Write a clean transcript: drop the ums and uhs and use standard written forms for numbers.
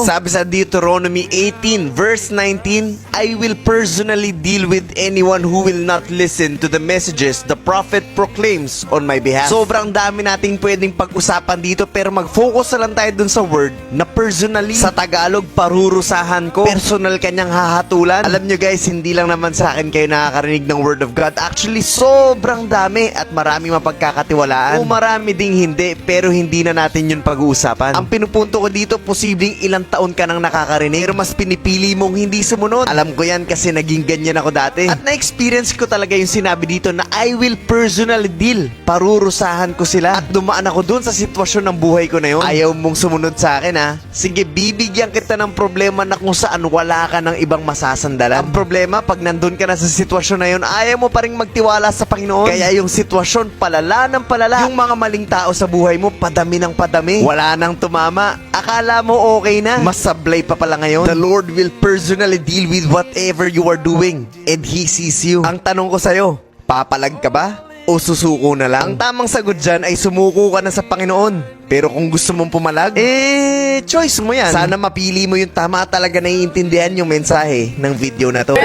Sabi sa Deuteronomy 18 verse 19, I will personally deal with anyone who will not listen to the messages the prophet proclaims on my behalf. Sobrang dami nating pwedeng pag-usapan dito, pero mag-focus na lang tayo dun sa word na personally. Sa Tagalog, parurusahan ko. Personal kanyang hahatulan. Alam nyo guys, hindi lang naman sa akin kayo nakakarinig ng word of God. Actually, sobrang dami at maraming mapagkakatiwalaan. O marami ding hindi, pero hindi na natin yun pag-uusapan. Ang pinupunto ko dito, posibleng ilang taon ka nang nakakarinig, pero mas pinipili mong hindi sumunod. Alam ko yan kasi naging ganyan ako dati. At na-experience ko talaga yung sinabi dito na I will personally deal. Parurusahan ko sila. At dumaan ako dun sa sitwasyon ng buhay ko na yun. Ayaw mong sumunod sa akin ha. Sige, bibigyan kita ng problema na kung saan wala ka ng ibang masasandalan. Ang problema, pag nandun ka na sa sitwasyon na yun, ayaw mo pa rin magtiwala sa Panginoon. Kaya yung sitwasyon, palala ng palala. Yung mga maling tao sa buhay mo, padami ng padami. Wala nang tumama. Akala mo okay na. Mas sablay pa pala ngayon. The Lord will personally deal with whatever you are doing, and He sees you. Ang tanong ko sa'yo, papalag ka ba? O susuko na lang? Ang tamang sagot dyan ay sumuko ka na sa Panginoon. Pero kung gusto mong pumalag, choice mo yan. Sana mapili mo yung tama at talaga naiintindihan yung mensahe ng video na to.